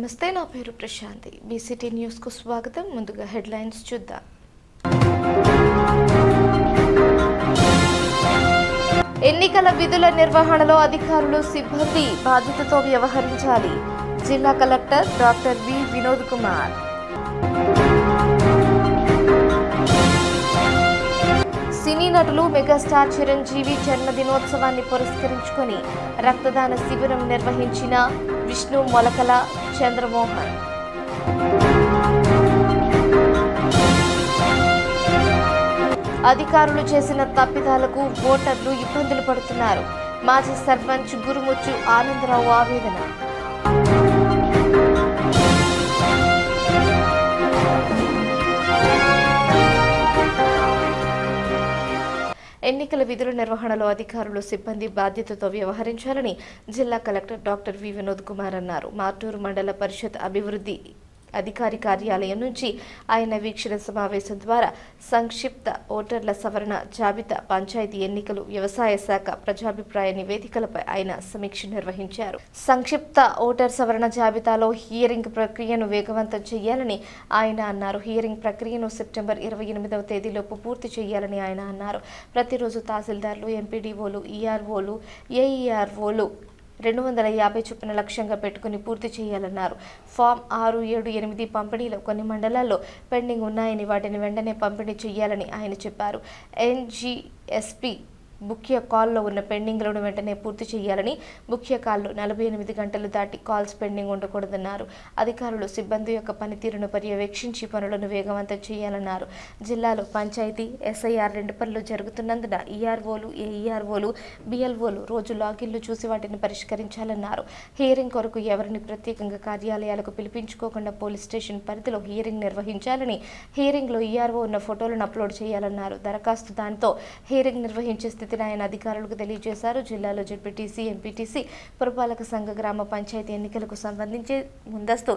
నమస్తే, నా పేరు ప్రశాంతి. బీసీటీ న్యూస్ కు స్వాగతం. ముందుగా హెడ్లైన్స్ చూద్దాం. ఎన్నికల విధుల నిర్వహణలో అధికారులు సిబ్బంది బాధ్యతతో వ్యవహరించాలి. జిల్లా collector doctor V Vinod Kumar. సినీ నటులు మెగాస్టార్ చిరంజీవి జన్మదినోత్సవాన్ని పురస్కరించుకొని రక్తదాన శిబిరం నిర్వహించిన విష్ణు మొలకల చంద్రమోహన్. అధికారులు చేసిన తప్పిదాలకు ఓటర్లు ఇబ్బందులు పడుతున్నారు. మాజీ సర్పంచ్ గురుముచ్చు ఆనందరావు ఆవేదన. ఎన్నికల విధుల నిర్వహణలో అధికారులు సిబ్బంది బాధ్యతతో వ్యవహరించాలని జిల్లా collector doctor V Vinod Kumar అన్నారు. మార్టూరు మండల పరిషత్ అభివృద్ధి అధికారి కార్యాలయం నుంచి ఆయన వీక్షణ సమావేశం ద్వారా సంక్షిప్త ఓటర్ల సవరణ జాబితా, పంచాయతీ ఎన్నికలు, వ్యవసాయ శాఖ ప్రజాభిప్రాయ నివేదికలపై ఆయన సమీక్ష నిర్వహించారు. సంక్షిప్త ఓటర్ సవరణ జాబితాలో హియరింగ్ ప్రక్రియను వేగవంతం చేయాలని ఆయన అన్నారు. హియరింగ్ ప్రక్రియను సెప్టెంబర్ 28వ తేదీలోపు పూర్తి చేయాలని ఆయన అన్నారు. ప్రతిరోజు తహసీల్దార్లు, ఎంపీడీఓలు, ఈఆర్ఓలు, ఏఈఆర్ఓలు 250 చొప్పున లక్ష్యంగా పెట్టుకుని పూర్తి చేయాలన్నారు. ఫామ్ 6, 7, 8 పంపిణీలో కొన్ని మండలాల్లో పెండింగ్ ఉన్నాయని వాటిని వెంటనే పంపిణీ చేయాలని ఆయన చెప్పారు. ఎన్జీఎస్పీ ముఖ్య కాల్లో ఉన్న పెండింగ్లను వెంటనే పూర్తి చేయాలని, ముఖ్య కాల్లో 48 గంటలు దాటి కాల్స్ పెండింగ్ ఉండకూడదన్నారు. అధికారులు సిబ్బంది యొక్క పనితీరును పర్యవేక్షించి పనులను వేగవంతం చేయాలన్నారు. జిల్లాలో పంచాయతీ ఎస్ఐఆర్ 2 పనులు జరుగుతున్నందున ఈఆర్ఓలు, ఏఈఆర్ఓలు, బిఎల్ఓలు రోజు లాగిన్లు చూసి వాటిని పరిష్కరించాలన్నారు. హియరింగ్ కొరకు ఎవరిని ప్రత్యేకంగా కార్యాలయాలకు పిలిపించుకోకుండా పోలీస్ స్టేషన్ పరిధిలో హియరింగ్ నిర్వహించాలని, హియరింగ్లో ఈఆర్ఓ ఉన్న ఫోటోలను అప్లోడ్ చేయాలన్నారు. దరఖాస్తు దానితో హియరింగ్ నిర్వహించే స్థితిని ఆయన అధికారులకు తెలియజేశారు. జిల్లాలో జెడ్పీటీసీ, ఎంపీటీసీ, పురపాలక సంఘ, గ్రామ పంచాయతీ ఎన్నికలకు సంబంధించి ముందస్తు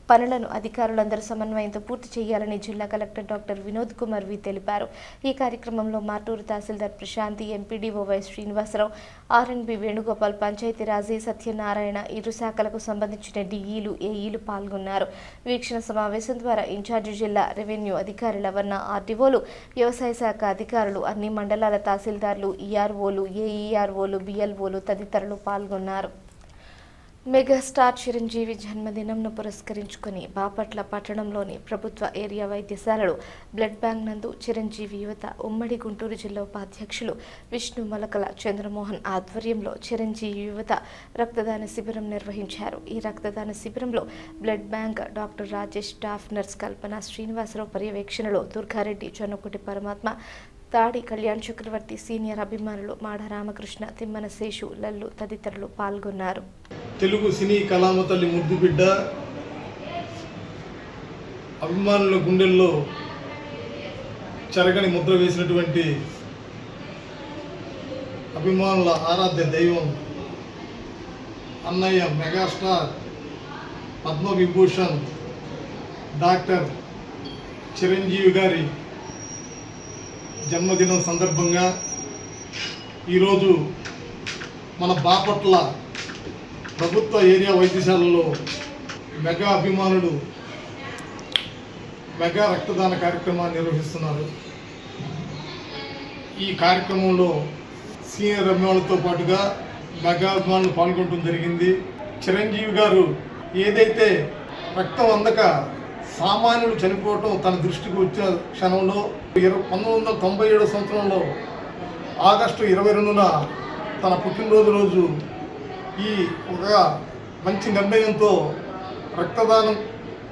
పనులను అధికారులందరూ సమన్వయంతో పూర్తి చేయాలని జిల్లా కలెక్టర్ డాక్టర్ వినోద్ కుమార్ తెలిపారు. ఈ కార్యక్రమంలో మార్టూరు తహసీల్దార్ Prashanti, MPDO Y Srinivasarao, RNB Venugopal, పంచాయతీరాజీ సత్యనారాయణ, ఇరు శాఖలకు సంబంధించిన డిఈలు, ఏఈలు పాల్గొన్నారు. వీక్షణ సమావేశం ద్వారా ఇన్ఛార్జి జిల్లా రెవెన్యూ అధికారి లవన్న, ఆర్డీఓలు, వ్యవసాయ శాఖ అధికారులు, అన్ని మండలాల తహసీల్దార్లు, ఈఆర్ఓలు, ఏఈఆర్ఓలు, బిఎల్ఓలు తదితరులు పాల్గొన్నారు. మెగాస్టార్ చిరంజీవి జన్మదినంను పురస్కరించుకుని బాపట్ల పట్టణంలోని ప్రభుత్వ ఏరియా వైద్యశాలలో బ్లడ్ బ్యాంక్ నందు చిరంజీవి యువత ఉమ్మడి గుంటూరు జిల్లా ఉపాధ్యక్షులు విష్ణు మొలకల చంద్రమోహన్ ఆధ్వర్యంలో చిరంజీవి యువత రక్తదాన శిబిరం నిర్వహించారు. ఈ రక్తదాన శిబిరంలో blood bank doctor Rajesh, staff nurse Kalpana Srinivasarao పర్యవేక్షణలో దుర్గారెడ్డి, జొన్నకుటి పరమాత్మ, తాడి కళ్యాణ్ చక్రవర్తి, సీనియర్ అభిమానులు మాడ రామకృష్ణ, తిమ్మన శేషు, లల్లు తదితరులు పాల్గొన్నారు. తెలుగు సినీ కళామ తల్లి ముద్దు బిడ్డ, అభిమానుల గుండెల్లో చెరగని ముద్ర వేసినటువంటి అభిమానుల ఆరాధ్య దైవం అన్నయ్య మెగాస్టార్ పద్మవిభూషణ్ డాక్టర్ చిరంజీవి గారి జన్మదినం సందర్భంగా ఈరోజు మన బాపట్ల ప్రభుత్వ ఏరియా వైద్యశాలలో మెగా అభిమానులు మెగా రక్తదాన కార్యక్రమాన్ని నిర్వహిస్తున్నారు. ఈ కార్యక్రమంలో సీనియర్ అభిమానులతో పాటుగా మెగా అభిమానులు పాల్గొనడం జరిగింది. చిరంజీవి గారు ఏదైతే రక్తం అందక సామాన్యులు చనిపోవటం తన దృష్టికి వచ్చిన క్షణంలో 1997 సంవత్సరంలో ఆగస్టు 22న తన పుట్టినరోజు రోజు ఈ ఒక మంచి నిర్ణయంతో రక్తదానం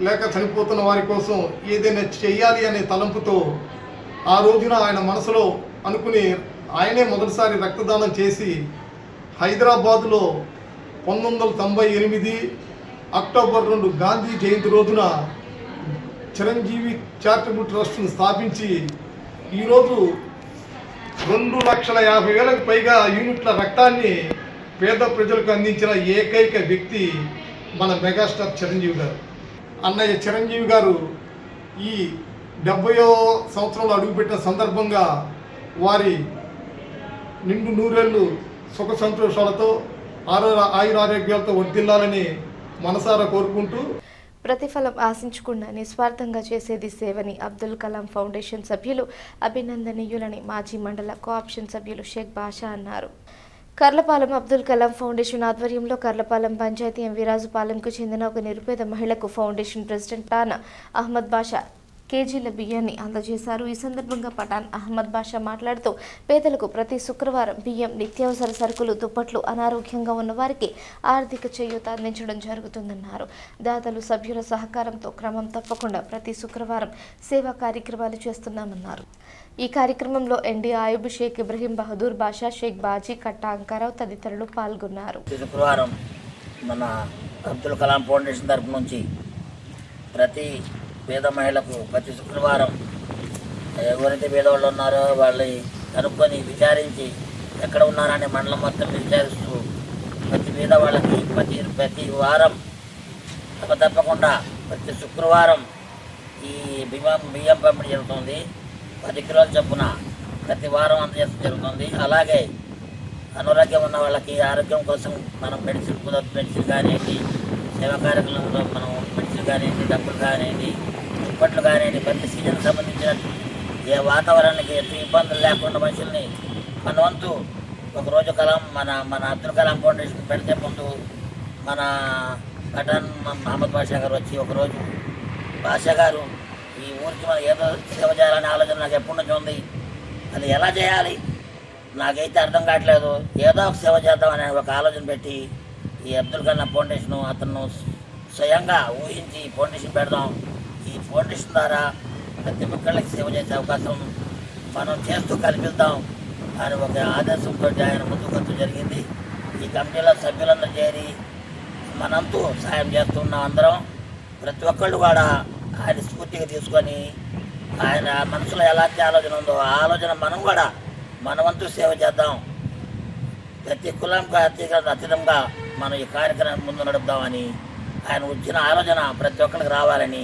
లేక చనిపోతున్న వారి కోసం ఏదైనా చెయ్యాలి అనే తలంపుతో ఆ రోజున ఆయన మనసులో అనుకుని ఆయనే మొదటిసారి రక్తదానం చేసి హైదరాబాదులో 1998 అక్టోబర్ 2 గాంధీ జయంతి రోజున చిరంజీవి చారిటబుల్ ట్రస్ట్ను స్థాపించి ఈరోజు 2,50,000 పైగా యూనిట్ల రక్తాన్ని పేద ప్రజలకు అందించిన ఏకైక వ్యక్తి మన మెగాస్టార్ చిరంజీవి గారు. అన్నయ్య చిరంజీవి గారు ఈ 70వ సంవత్సరంలో అడుగుపెట్టిన సందర్భంగా వారి నిండు నూరేళ్లు సుఖ సంతోషాలతో ఆయురారోగ్యాలతో వర్ధిల్లాలని మనసారా కోరుకుంటూ ప్రతిఫలం ఆశించకుండా నిస్వార్థంగా చేసేది సేవని అబ్దుల్ కలాం ఫౌండేషన్ సభ్యులు అభినందనీయులని మాజీ మండల కోఆప్షన్ సభ్యులు షేక్ బాషా అన్నారు. కర్లపాలెం అబ్దుల్ కలాం ఫౌండేషన్ ఆధ్వర్యంలో కర్లపాలెం పంచాయతీ ఎంవీరాజుపాలెంకు చెందిన ఒక నిరుపేద మహిళకు ఫౌండేషన్ ప్రెసిడెంట్ టానా అహ్మద్ బాషా కేజీల బియ్యాన్ని అందజేశారు. ఈ సందర్భంగా పఠాన్ అహ్మద్ బాషా మాట్లాడుతూ పేదలకు ప్రతి శుక్రవారం బియ్యం, నిత్యావసర సరుకులు, దుప్పట్లు, అనారోగ్యంగా ఉన్న వారికి ఆర్థిక చేయూత అందించడం జరుగుతుందన్నారు. దాతలు సభ్యుల సహకారంతో క్రమం తప్పకుండా ప్రతి శుక్రవారం సేవా కార్యక్రమాలు చేస్తున్నామన్నారు. ఈ కార్యక్రమంలో ఎన్డీ ఆయుబ్, షేక్ ఇబ్రహీం బహదూర్ బాషా, షేక్ బాజీ, కట్టా అంకారావు తదితరులు పాల్గొన్నారు. శుక్రవారం మన అబ్దుల్ కలాం ఫౌండేషన్ తరపు నుంచి ప్రతి పేద మహిళకు ప్రతి శుక్రవారం ఎవరైతే పేదవాళ్ళు ఉన్నారో వాళ్ళని కనుక్కొని విచారించి ఎక్కడ ఉన్నారని మండలం మొత్తం విచారిస్తూ ప్రతి పేదవాళ్ళకి ప్రతి వారం తప్పకుండా ప్రతి శుక్రవారం ఈ బియ్యం పంపిణీ జరుగుతుంది. 10 కిలోల చొప్పున ప్రతి వారం అందజేయడం జరుగుతుంది. అలాగే అనారోగ్యం ఉన్న వాళ్ళకి ఆరోగ్యం కోసం మనం మెడిసిన్ కానివ్వండి, సేవా కార్యక్రమంలో మనం మెడిసిన్ కానివ్వండి, డబ్బులు కానివ్వండి, దుప్పట్లు కానివ్వండి, ప్రతి సీజన్ సంబంధించిన ఏ వాతావరణానికి ఎట్టి ఇబ్బందులు లేకుండా మనుషుల్ని మన వంతు ఒకరోజు మన అబ్దుల్ కలాం ఫౌండేషన్ పెడితే ముందు మన పఠాన్ అహ్మద్ బాషా గారు వచ్చి ఒకరోజు బాషా గారు ఈ ఊరికి మనం ఏదో సేవ చేయాలనే ఆలోచన నాకు ఎప్పటి నుంచి ఉంది, అది ఎలా చేయాలి నాకైతే అర్థం కావట్లేదు, ఏదో ఒక సేవ చేద్దామనే ఒక ఆలోచన పెట్టి ఈ అబ్దుల్ కలాం ఫౌండేషన్ అతను స్వయంగా ఊహించి ఫౌండేషన్ పెడదాం, ఈ ఫౌండేషన్ ద్వారా ప్రతి ఒక్కళ్ళకి సేవ చేసే అవకాశం మనం చేస్తూ కల్పిద్దాం అని ఒక ఆదేశంతో ఆయన ముందుకు జరిగింది. ఈ కమిటీలో సభ్యులందరూ చేరి మనంతూ సాయం చేస్తున్నాం. అందరం ప్రతి ఒక్కళ్ళు కూడా ఆయన స్ఫూర్తిగా తీసుకొని ఆయన మనసులో ఎలాంటి ఆలోచన ఉందో ఆ ఆలోచన మనం కూడా మన వంతు సేవ చేద్దాం, ప్రతి కులంకి అతీతంగా మనం ఈ కార్యక్రమం ముందు నడుపుదామని ఆయన వచ్చిన ఆలోచన ప్రతి ఒక్కరికి రావాలని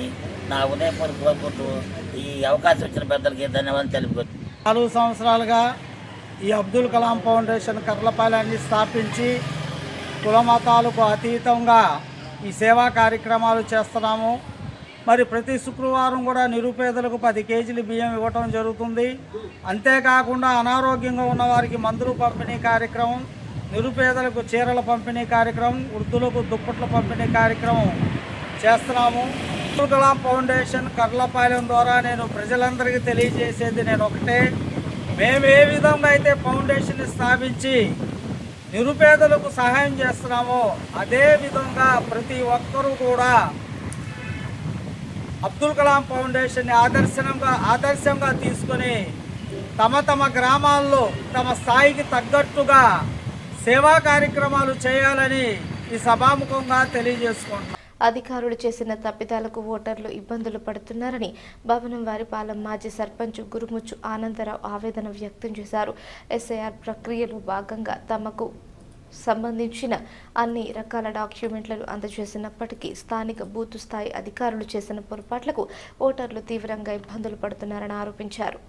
నా ఉదయపూర్వక కోరుకుంటూ ఈ అవకాశం ఇచ్చిన పెద్దలకి ధన్యవాదాలు తెలుపుకోవచ్చు. 4 సంవత్సరాలుగా ఈ అబ్దుల్ కలాం ఫౌండేషన్ కర్లపాలెన్ని స్థాపించి కుల మతాలకు అతీతంగా ఈ సేవా కార్యక్రమాలు చేస్తున్నాము. మరి ప్రతి శుక్రవారం కూడా నిరుపేదలకు 10 కేజీలు బియ్యం ఇవ్వటం జరుగుతుంది. అంతేకాకుండా అనారోగ్యంగా ఉన్న వారికి మందులు పంపిణీ కార్యక్రమం, నిరుపేదలకు చీరల పంపిణీ కార్యక్రమం, వృద్ధులకు దుప్పట్ల పంపిణీ కార్యక్రమం చేస్తున్నాము. అబ్దుల్ కలాం ఫౌండేషన్ కర్లపాలెం ద్వారా నేను ప్రజలందరికీ తెలియజేసేది నేను ఒకటే, మేము ఏ విధంగా అయితే ఫౌండేషన్ స్థాపించి నిరుపేదలకు సహాయం చేస్తున్నామో అదే విధంగా ప్రతి ఒక్కరూ కూడా అబ్దుల్ కలాం ఫౌండేషన్ని ఆదర్శంగా తీసుకొని తమ గ్రామాల్లో తమ స్థాయికి తగ్గట్టుగా సేవా కార్యక్రమాలు చేయాలని ఈ సభాముఖంగా తెలియజేసుకుంటున్నాం. అధికారులు చేసిన తప్పిదాలకు ఓటర్లు ఇబ్బందులు పడుతున్నారని భవనంవారిపాలెం మాజీ సర్పంచ్ గురుముచ్చు ఆనందరావు ఆవేదన వ్యక్తం చేశారు. ఎస్ఐఆర్ ప్రక్రియలో భాగంగా తమకు సంబంధించిన అన్ని రకాల డాక్యుమెంట్లను అందజేసినప్పటికీ స్థానిక బూత్ స్థాయి అధికారులు చేసిన పొరపాట్లకు ఓటర్లు తీవ్రంగా ఇబ్బందులు పడుతున్నారని ఆరోపించారు.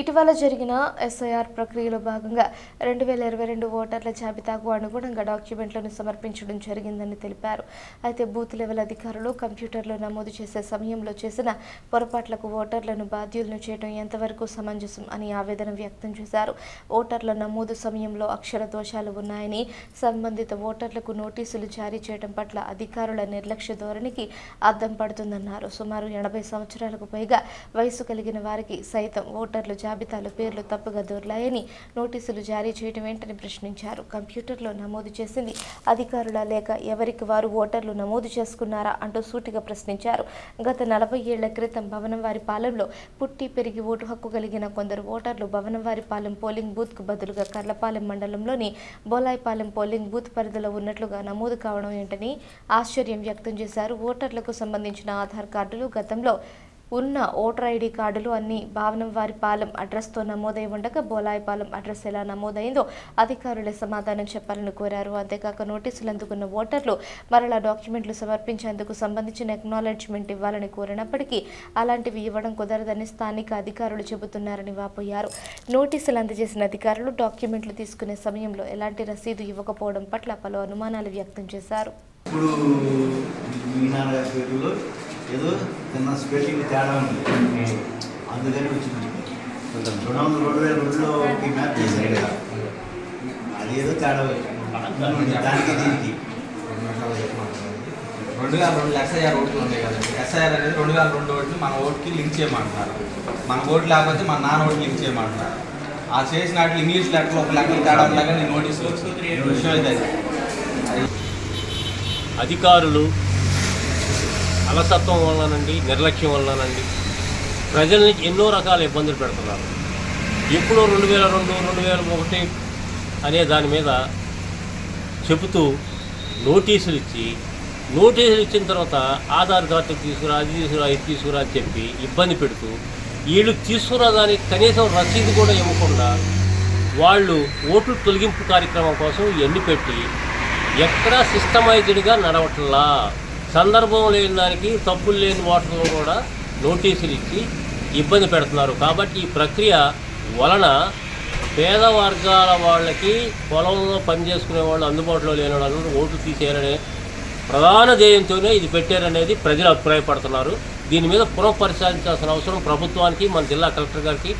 ఇటీవల జరిగిన ఎస్ఐఆర్ ప్రక్రియలో భాగంగా 2022 ఓటర్ల జాబితాకు అనుగుణంగా డాక్యుమెంట్లను సమర్పించడం జరిగిందని తెలిపారు. అయితే బూత్ లెవెల్ అధికారులు కంప్యూటర్లో నమోదు చేసే సమయంలో చేసిన పొరపాట్లకు ఓటర్లను బాధ్యులను చేయడం ఎంతవరకు సమంజసం అని ఆవేదన వ్యక్తం చేశారు. ఓటర్ల నమోదు సమయంలో అక్షర దోషాలు ఉన్నాయని, సంబంధిత ఓటర్లకు నోటీసులు జారీ చేయడం పట్ల అధికారుల నిర్లక్ష్య ధోరణికి అద్దం పడుతుందన్నారు. సుమారు 80 సంవత్సరాలకు పైగా వయసు కలిగిన వారికి సైతం ఓటర్లు జాబితాలో పేర్లు తప్పుగా దొర్లాయని నోటీసులు జారీ చేయడం ఏంటని ప్రశ్నించారు. కంప్యూటర్లో నమోదు చేసింది అధికారుల లేక ఎవరికి వారు ఓటర్లు నమోదు చేసుకున్నారా అంటూ సూటిగా ప్రశ్నించారు. గత 40 ఏళ్ల క్రితం భవనంవారిపాలెంలో పుట్టి పెరిగి ఓటు హక్కు కలిగిన కొందరు ఓటర్లు భవనంవారిపాలెం పోలింగ్ బూత్కు బదులుగా కర్లపాలెం మండలంలోని బోలాయిపాలెం పోలింగ్ బూత్ పరిధిలో ఉన్నట్లుగా నమోదు కావడం ఏంటని ఆశ్చర్యం వ్యక్తం చేశారు. ఓటర్లకు సంబంధించిన ఆధార్ కార్డులు, గతంలో ఉన్న ఓటర్ ఐడి కార్డులు అన్ని భవనంవారిపాలెం అడ్రస్తో నమోదై ఉండగా బోలాయిపాలెం అడ్రస్ ఎలా నమోదైందో అధికారులే సమాధానం చెప్పాలని కోరారు. అంతేకాక నోటీసులు అందుకున్న ఓటర్లు మరలా డాక్యుమెంట్లు సమర్పించేందుకు సంబంధించిన ఎక్నాలెడ్జ్మెంట్ ఇవ్వాలని కోరినప్పటికీ అలాంటివి ఇవ్వడం కుదరదని స్థానిక అధికారులు చెబుతున్నారని వాపోయారు. నోటీసులు అందజేసిన అధికారులు డాక్యుమెంట్లు తీసుకునే సమయంలో ఎలాంటి రసీదు ఇవ్వకపోవడం పట్ల పలు అనుమానాలు వ్యక్తం చేశారు. ఇప్పుడు మీ నాన్నగారి స్పెట్టింగ్లో ఏదో చిన్న స్పెట్టింగ్ తేడా ఉంది, అందుకని వచ్చింది. 2002లో మ్యాప్ చేశారు కదా, అది ఏదో తేడా వచ్చింది దానికి దీనికి. 2002 ఎస్ఐఆర్ ఓట్లు ఉన్నాయి కదండి. ఎస్ఐఆర్ అనేది 2002 ఓట్లు మన ఓటుకి లింక్ చేయమంటున్నారు. మన ఓటు లేకపోతే మన నాన్న ఓటు లింక్ చేయమంటున్నారు. ఆ చేసిన వాటికి ఇంగ్లీష్ లెక్కలు ఒక లెక్కలు తేడా ఉండగా నేను నోటీసులు విషయం అయితే అధికారులు అలసత్వం వల్లనండి, నిర్లక్ష్యం వల్లనండి ప్రజల్ని ఎన్నో రకాల ఇబ్బందులు పెడుతున్నారు. ఎప్పుడో 2002, 2001 అనే దాని మీద చెబుతూ నోటీసులు ఇచ్చిన తర్వాత ఆధార్ కార్డు తీసుకురా, అది తీసుకురా, ఇది తీసుకురా అని చెప్పి ఇబ్బంది పెడుతూ వీళ్ళు తీసుకురా దానికి కనీసం రసీదు కూడా ఇవ్వకుండా వాళ్ళు ఓట్లు తొలగింపు కార్యక్రమం కోసం ఎన్ని పెట్టి ఎక్కడా సిస్టమైజ్డ్గా నడవట్లా. సందర్భం లేని దానికి తప్పులు లేని ఓటర్లు కూడా నోటీసులు ఇచ్చి ఇబ్బంది పెడుతున్నారు. కాబట్టి ఈ ప్రక్రియ వలన పేద వర్గాల వాళ్ళకి పొలంలో పనిచేసుకునే వాళ్ళు అందుబాటులో లేని వాళ్ళు ఓట్లు తీసేయాలనే ప్రధాన ధ్యేయంతోనే ఇది పెట్టారనేది ప్రజలు అభిప్రాయపడుతున్నారు. దీని మీద పునఃపరిశీలించాల్సిన అవసరం ప్రభుత్వానికి, మన జిల్లా కలెక్టర్ గారికి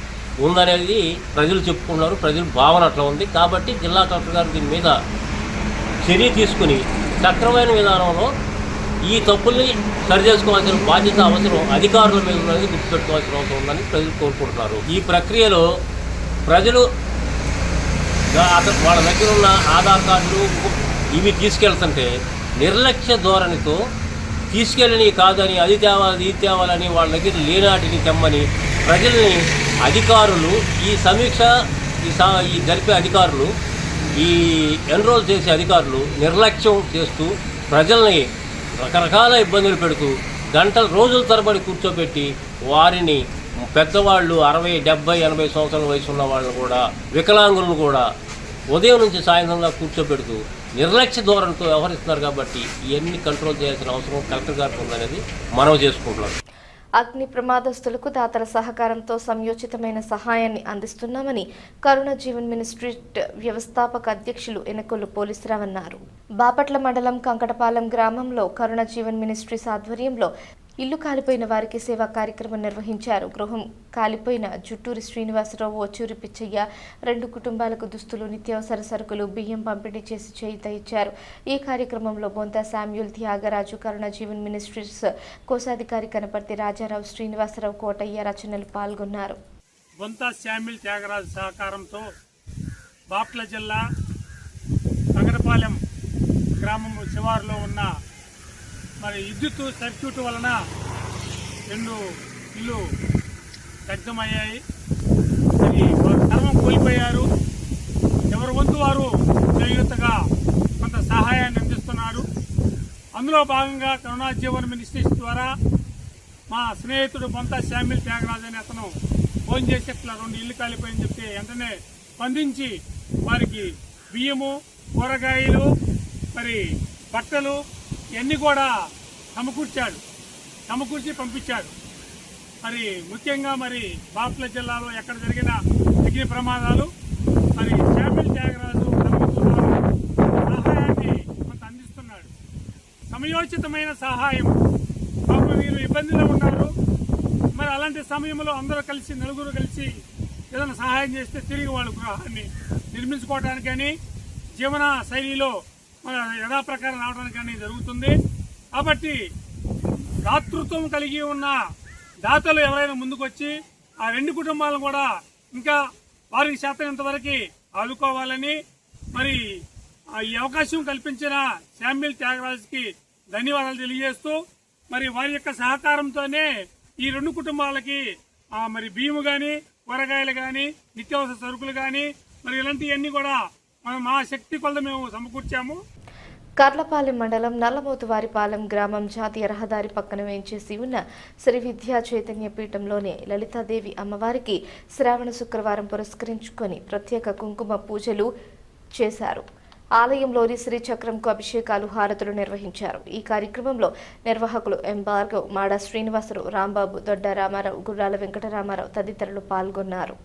ఉందనేది ప్రజలు చెప్పుకున్నారు. ప్రజల భావన అట్లా ఉంది. కాబట్టి జిల్లా కలెక్టర్ గారు దీని మీద చర్య తీసుకుని సక్రమైన విధానంలో ఈ తప్పుల్ని సరిచేసుకోవాల్సిన బాధ్యత అవసరం అధికారుల మీద ఉన్నది గుర్తుపెట్టుకోవాల్సిన అవసరం ఉందని ప్రజలు కోరుకుంటున్నారు. ఈ ప్రక్రియలో ప్రజలు వాళ్ళ దగ్గర ఉన్న ఆధార్ కార్డులు ఇవి తీసుకెళ్తుంటే నిర్లక్ష్య ధోరణితో తీసుకెళ్ళని కాదని అది తేవాలి ఇది తేవాలని వాళ్ళ దగ్గర లేనాటిని తెమ్మని ప్రజల్ని అధికారులు ఈ సమీక్ష ఈ జరిపే అధికారులు ఈ ఎన్రోల్ చేసే అధికారులు నిర్లక్ష్యం చేస్తూ ప్రజల్ని రకరకాల ఇబ్బందులు పెడుతూ రోజుల తరబడి కూర్చోబెట్టి వారిని పెద్దవాళ్ళు 60, 70, 80 సంవత్సరాల వయసు ఉన్న వాళ్ళని కూడా వికలాంగులను కూడా ఉదయం నుంచి సాయంత్రంగా కూర్చోబెడుతూ నిర్లక్ష్య ధోరణితో వ్యవహరిస్తున్నారు. కాబట్టి ఇవన్నీ కంట్రోల్ చేయాల్సిన అవసరం కలెక్టర్ గారికి ఉందనేది మనవి చేసుకుంటున్నారు. అగ్ని ప్రమాదస్తులకు దాతల సహకారంతో సంయోచితమైన సహాయాన్ని అందిస్తున్నామని కరుణ జీవన్ మినిస్ట్రీ వ్యవస్థాపక అధ్యక్షులు ఎనకొల్లు పోలీసురావు అన్నారు. బాపట్ల మండలం కంకటపాలెం గ్రామంలో కరుణ జీవన్ మినిస్ట్రీస్ ఆధ్వర్యంలో ఇల్లు కాలిపోయిన వారికి సేవా కార్యక్రమం నిర్వహించారు. గృహం కాలిపోయిన జుట్టూరి శ్రీనివాసరావు, వచ్చూరి పిచ్చయ్య 2 కుటుంబాలకు దుస్తులు, నిత్యావసర సరుకులు, బియ్యం పంపిణీ చేసి చేయూత ఇచ్చారు. ఈ కార్యక్రమంలో బొంత శామ్యూల్, త్యాగరాజు, కరుణ జీవన్ మినిస్ట్రీస్ కోశాధికారి కనపర్తి రాజారావు, శ్రీనివాసరావు, కోటయ్య, రచనలు పాల్గొన్నారు. బొంత శామ్యూల్, త్యాగరాజు సహకారంతో బాపట్ల జిల్లా కంకటపాలెం గ్రామం శివారులో ఉన్న విద్యుత్ సర్క్యూట్ వలన 2 ఇల్లు దగ్ధమయ్యాయి. వారు ధర్మం కోల్పోయారు. ఎవరి వంతు వారు చేయూతగా కొంత సహాయాన్ని అందిస్తున్నారు. అందులో భాగంగా కరుణా జీవన్ మినిస్ట్రీస్ ద్వారా మా స్నేహితుడు బొంత శామ్యూల్ త్యాగరాజు అని అతను ఫోన్ చేసి ఇట్లా 2 ఇల్లు కాలిపోయని చెప్తే వెంటనే స్పందించి వారికి బియ్యము, కూరగాయలు, బట్టలు ఇవన్నీ కూడా సమకూర్చి పంపించాడు. ముఖ్యంగా బాపట్ల జిల్లాలో ఎక్కడ జరిగిన అగ్ని ప్రమాదాలు శామ్యూల్ త్యాగరాజు సహాయాన్ని కొంత అందిస్తున్నాడు. సమయోచితమైన సహాయం. వీరు ఇబ్బందిలో ఉన్నారు. అలాంటి సమయంలో అందరూ కలిసి, నలుగురు కలిసి ఏదైనా సహాయం చేస్తే తిరిగి వాళ్ళ గృహాన్ని నిర్మించుకోవడానికని, జీవన శైలిలో యథాప్రకారం రావడానికని జరుగుతుంది. కాబట్టి దాతృత్వం కలిగి ఉన్న దాతలు ఎవరైనా ముందుకొచ్చి ఆ 2 కుటుంబాలను కూడా ఇంకా వారికి శాతనంతవరకు ఆదుకోవాలని ఈ అవకాశం కల్పించిన శామ్యూల్ త్యాగరాజుకి ధన్యవాదాలు తెలియజేస్తూ వారి యొక్క సహకారంతోనే ఈ 2 కుటుంబాలకి బియ్యము కానీ, కూరగాయలు కానీ, నిత్యావసర సరుకులు కానీ ఇలాంటివన్నీ కూడా మా శక్తి కొలది మేము సమకూర్చాము. కర్లపాలెం మండలం నల్లమోతువారిపాలెం గ్రామం జాతీయ రహదారి పక్కన వేంచేసి ఉన్న శ్రీ విద్యా చైతన్య పీఠంలోని లలితాదేవి అమ్మవారికి శ్రావణ శుక్రవారం పురస్కరించుకొని ప్రత్యేక కుంకుమ పూజలు చేశారు. ఆలయంలోని శ్రీచక్రంకు అభిషేకాలు, హారతులు నిర్వహించారు. ఈ కార్యక్రమంలో నిర్వాహకులు ఎం భార్గవ్, మాడా శ్రీనివాసరావు, రాంబాబు, దొడ్డ రామారావు, గుర్రాల వెంకటరామారావు తదితరులు పాల్గొన్నారు.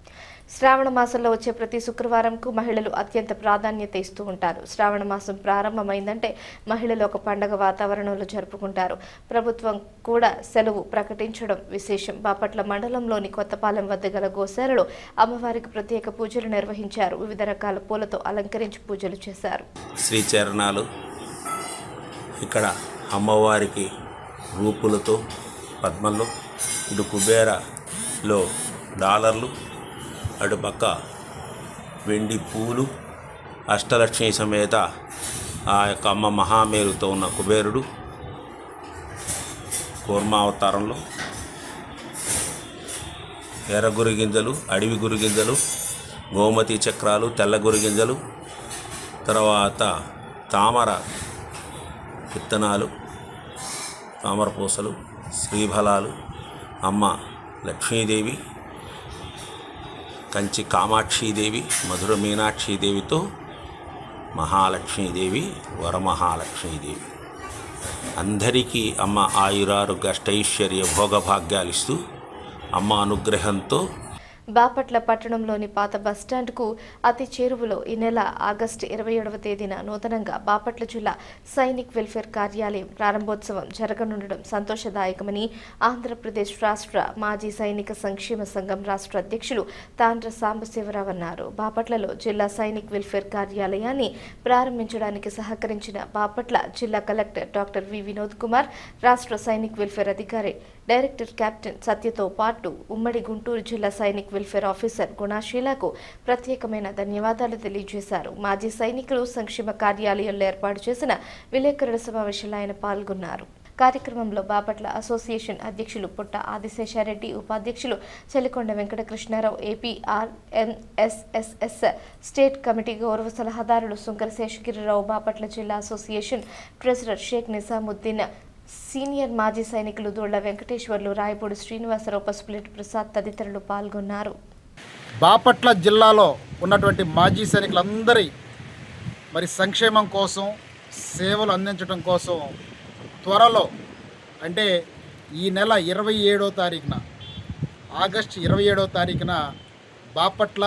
శ్రావణ మాసంలో వచ్చే ప్రతి శుక్రవారంకు మహిళలు అత్యంత ప్రాధాన్యత ఇస్తూ ఉంటారు. శ్రావణ మాసం ప్రారంభమైందంటే మహిళలు ఒక పండగ వాతావరణంలో జరుపుకుంటారు. ప్రభుత్వం కూడా సెలవు ప్రకటించడం విశేషం. బాపట్ల మండలంలోని కొత్తపాలెం వద్ద గల గోశాలలో అమ్మవారికి ప్రత్యేక పూజలు నిర్వహించారు. వివిధ రకాల పూలతో అలంకరించి పూజలు చేశారు. శ్రీ చరణాలు ఇక్కడ అమ్మవారికి రూపులతో పద్మల్లో, ఇటు కుబేరలో డాలర్లు, అటుపక్క వెండి పూలు, అష్టలక్ష్మి సమేత ఆ యొక్క అమ్మ మహామేరుతో ఉన్న కుబేరుడు కూర్మావతారంలో ఎర్ర గురిగింజలు, అడవి గురిగింజలు, గోమతి చక్రాలు, తెల్ల గురిగింజలు, తర్వాత తామర విత్తనాలు, తామర పూసలు, శ్రీఫలాలు, అమ్మ లక్ష్మీదేవి, కంచి కామాక్షీదేవి, మధుర మీనాక్షీదేవితో మహాలక్ష్మీదేవి, వరమహాలక్ష్మీదేవి అందరికీ అమ్మ ఆయురారోగ్య అష్టైశ్వర్య భోగభాగ్యాలిస్తూ అమ్మ అనుగ్రహంతో బాపట్ల పట్టణంలోని పాత బస్టాండ్కు అతి చేరువలో ఈ నెల ఆగస్టు 27వ తేదీన నూతనంగా బాపట్ల జిల్లా సైనిక్ వెల్ఫేర్ కార్యాలయం ప్రారంభోత్సవం జరగనుండడం సంతోషదాయకమని ఆంధ్రప్రదేశ్ రాష్ట్ర మాజీ సైనిక సంక్షేమ సంఘం రాష్ట్ర అధ్యక్షులు తాండ్ర సాంబశివరావు అన్నారు. బాపట్లలో జిల్లా సైనిక్ వెల్ఫేర్ కార్యాలయాన్ని ప్రారంభించడానికి సహకరించిన బాపట్ల జిల్లా collector doctor V Vinod Kumar, రాష్ట్ర సైనిక్ వెల్ఫేర్ అధికారి డైరెక్టర్ కెప్టెన్ సత్యతో పాటు ఉమ్మడి గుంటూరు జిల్లా సైనిక్ వెల్ఫేర్ ఆఫీసర్ గుణశీలకు ప్రత్యేకమైన ధన్యవాదాలు తెలియజేశారు. మాజీ సైనికులు సంక్షేమ కార్యాలయంలో ఏర్పాటు చేసిన విలేకరుల సమావేశంలో ఆయన పాల్గొన్నారు. కార్యక్రమంలో బాపట్ల అసోసియేషన్ అధ్యక్షులు పుట్ట ఆదిశేషారెడ్డి, ఉపాధ్యక్షులు Chelikonda Venkatakrishnarao, APRNSSS state committee గౌరవ సలహాదారులు సుంకర శేషగిరిరావు, బాపట్ల జిల్లా association treasurer Sheikh Nizamuddin, senior మాజీ సైనికులు దోళ్ల వెంకటేశ్వర్లు, రాయపూడి శ్రీనివాసరావు, పసుపులేటి ప్రసాద్ తదితరులు పాల్గొన్నారు. బాపట్ల జిల్లాలో ఉన్నటువంటి మాజీ సైనికులందరి సంక్షేమం కోసం, సేవలు అందించడం కోసం త్వరలో అంటే ఈ నెల 27వ తారీఖున ఆగస్టు 27వ తారీఖున బాపట్ల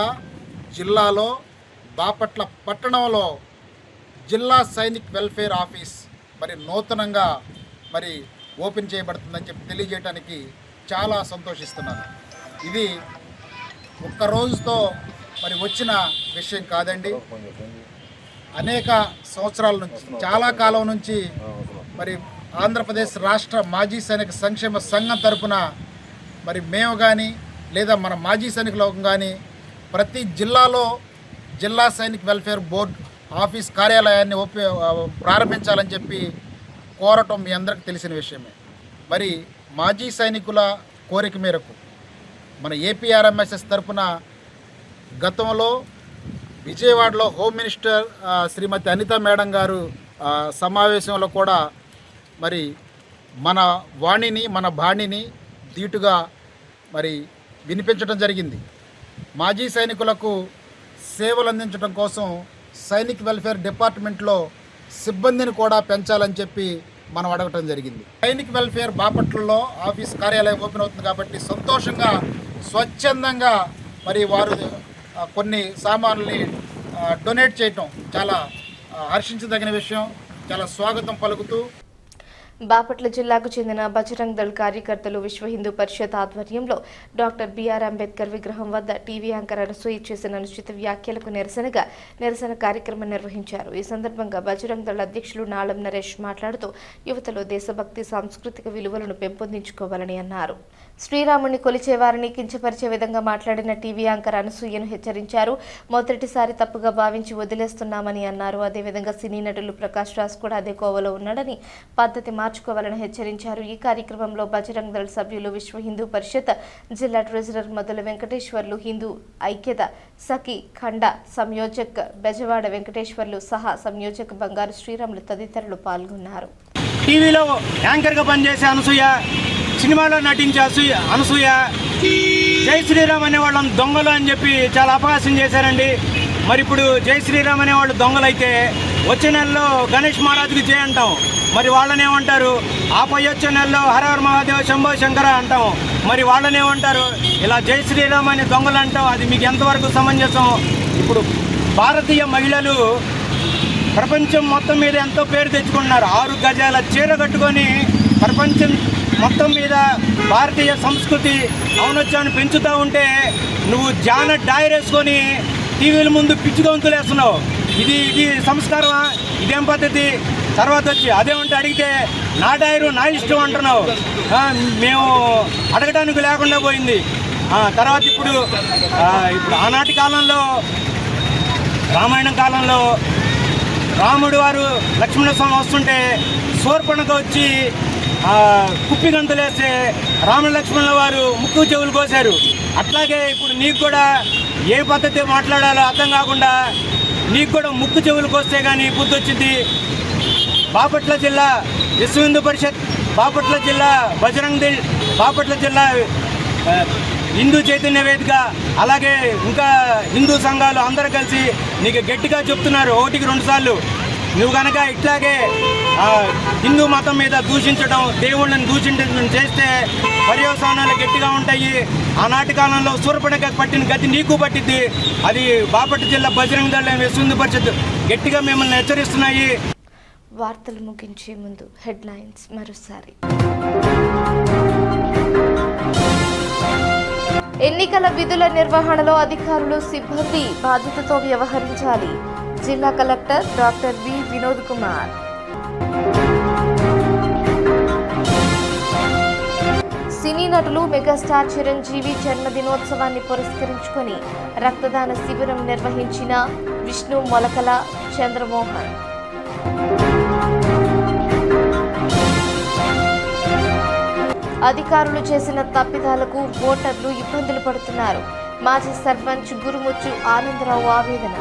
జిల్లాలో బాపట్ల పట్టణంలో జిల్లా సైనిక్ వెల్ఫేర్ ఆఫీస్ నూతనంగా ఓపెన్ చేయబడుతుందని చెప్పి తెలియజేయడానికి చాలా సంతోషిస్తున్నాను. ఇది ఒక్క రోజుతో వచ్చిన విషయం కాదండి. అనేక సంవత్సరాల నుంచి, చాలా కాలం నుంచి ఆంధ్రప్రదేశ్ రాష్ట్ర మాజీ సైనిక సంక్షేమ సంఘం తరపున మేము కానీ లేదా మన మాజీ సైనికులకు కానీ ప్రతి జిల్లాలో జిల్లా సైనిక్ వెల్ఫేర్ బోర్డు ఆఫీస్ కార్యాలయాన్ని ప్రారంభించాలని చెప్పి కోరటం మీ అందరికీ తెలిసిన విషయమే. మాజీ సైనికుల కోరిక మేరకు మన ఏపీఆర్ఎంఎస్ఎస్ తరపున గతంలో విజయవాడలో హోమ్ మినిస్టర్ శ్రీమతి అనిత మేడం గారు సమావేశంలో కూడా మన వాణిని, మన బాణిని ధీటుగా వినిపించడం జరిగింది. మాజీ సైనికులకు సేవలు అందించడం కోసం సైనిక్ వెల్ఫేర్ డిపార్ట్మెంట్లో సిబ్బందిని కూడా పెంచాలని చెప్పి మనం అడగటం జరిగింది. సైనిక్ వెల్ఫేర్ బాపట్లలో ఆఫీస్ కార్యాలయం ఓపెన్ అవుతుంది కాబట్టి సంతోషంగా, స్వచ్ఛందంగా వారు కొన్ని సామాన్లని డొనేట్ చేయటం చాలా హర్షించదగిన విషయం. చాలా స్వాగతం పలుకుతూ బాపట్ల జిల్లాకు చెందిన బజరంగ్ దళ్ కార్యకర్తలు విశ్వ హిందూ పరిషత్ ఆధ్వర్యంలో డాక్టర్ బిఆర్ అంబేద్కర్ విగ్రహం వద్ద టీవీ యాంకర్ అనసూయ చేసిన అనుచిత వ్యాఖ్యలకు నిరసన కార్యక్రమం నిర్వహించారు. ఈ సందర్భంగా బజరంగ్ దళ్ అధ్యక్షులు నాళం నరేష్ మాట్లాడుతూ యువతలో దేశభక్తి, సాంస్కృతిక విలువలను పెంపొందించుకోవాలని అన్నారు. శ్రీరాముని కొలిచేవారిని కించపరిచే విధంగా మాట్లాడిన టీవీ యాంకర్ అనసూయను హెచ్చరించారు. మొదటిసారి తప్పుగా భావించి వదిలేస్తున్నామని అన్నారు. అదేవిధంగా సినీ నటులు ప్రకాష్ రాజ్ కూడా అదే కోవలో ఉన్నాడని, పద్ధతి మార్చుకోవాలని హెచ్చరించారు. ఈ కార్యక్రమంలో బజరంగ్ దళ్ సభ్యులు, విశ్వ హిందూ పరిషత్ జిల్లా ట్రెజరర్ మొదల వెంకటేశ్వర్లు, హిందూ ఐక్యత సఖి ఖండ సంయోజక్ బెజవాడ వెంకటేశ్వర్లు సహా సంయోజక్ బంగారు శ్రీరాములు తదితరులు పాల్గొన్నారు. టీవీలో యాంకర్గా పనిచేసే అనసూయ, సినిమాలో నటించే అనసూయ జై శ్రీరామ్ అనేవాళ్ళని దొంగలు అని చెప్పి చాలా అపహాస్యం చేశారండి. మరి ఇప్పుడు జై శ్రీరామ్ అనేవాళ్ళు దొంగలైతే వచ్చే నెలలో గణేష్ మహారాజుకి జై అంటాం. మరి వాళ్ళని ఏమంటారు? ఆ పై వచ్చే నెలలో హరహర మహాదేవ శంభో శంకర అంటాం, మరి వాళ్ళని ఏమంటారు? ఇలా జై శ్రీరామ్ అని దొంగలు అంటాం. అది మీకు ఎంతవరకు సమంజసం? ఇప్పుడు భారతీయ మహిళలు ప్రపంచం మొత్తం మీద ఎంతో పేరు తెచ్చుకున్నారు. 6 గజాల చీర కట్టుకొని ప్రపంచం మొత్తం మీద భారతీయ సంస్కృతి ఔన్నత్యాన్ని పెంచుతూ ఉంటే నువ్వు జాన డైర్ వేసుకొని టీవీల ముందు పిచ్చి గొంతులు వేస్తున్నావు. ఇది సంస్కారమా? ఇదేం పద్ధతి? తర్వాత వచ్చి అదేమంటే అడిగితే నా డైరు నా ఇష్టం అంటున్నావు. మేము అడగడానికి లేకుండా పోయింది. తర్వాత ఇప్పుడు ఆనాటి కాలంలో రామాయణం కాలంలో రాముడు వారు లక్ష్మణస్వామి వస్తుంటే శూర్పణఖ వచ్చి కుప్పి గంతులేస్తే రామ లక్ష్మణుల వారు ముక్కు చెవులు కోశారు. అట్లాగే ఇప్పుడు నీకు కూడా ఏ పద్ధతి మాట్లాడాలో అర్థం కాకుండా నీకు కూడా ముక్కు చెవులు కోస్తే కానీ బుద్ధి వచ్చింది. బాపట్ల జిల్లా విశ్వ హిందూ పరిషత్, బాపట్ల జిల్లా బజరంగ్ దళ్, బాపట్ల జిల్లా హిందూ చైతన్య వేదిక, అలాగే ఇంకా హిందూ సంఘాలు అందరూ కలిసి నీకు గట్టిగా చెప్తున్నారు 1కి 2 సార్లు. నువ్వు కనుక ఇట్లాగే హిందూ మతం మీద దూషించడం, దేవుళ్ళని దూషించడం చేస్తే పర్యవసానాలు గట్టిగా ఉంటాయి. ఆనాటి కాలంలో శూర్పణఖ పట్టిన గతి నీకు పట్టిద్ది. అది బాపట్ల జిల్లా బజరంగ్ దళ్ విశ్వ హిందూ పరిషత్ గట్టిగా మిమ్మల్ని హెచ్చరిస్తున్నాయి. వార్తలు ముగించే ముందు హెడ్లైన్స్ మరోసారి. ఎన్నికల విధుల నిర్వహణలో అధికారులు సిబ్బంది బాధ్యతతో వ్యవహరించాలి. జిల్లా collector doctor V Vinod Kumar. సినీ నటులు మెగాస్టార్ చిరంజీవి జన్మదినోత్సవాన్ని పురస్కరించుకొని రక్తదాన శిబిరం నిర్వహించిన విష్ణు మొలకల, చంద్రమోహన్. అధికారులు చేసిన తప్పిదాలకు ఓటర్లు ఇబ్బందులు పడుతున్నారు. మాజీ సర్పంచ్ గురుముచ్చు ఆనందరావు ఆవేదన.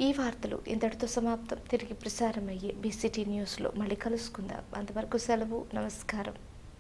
ఈ వార్తలు ఇంతటితో సమాప్తం. తిరిగి ప్రసారమయ్యే BCT న్యూస్లో మళ్ళీ కలుసుకుందాం. అంతవరకు సెలవు. నమస్కారం.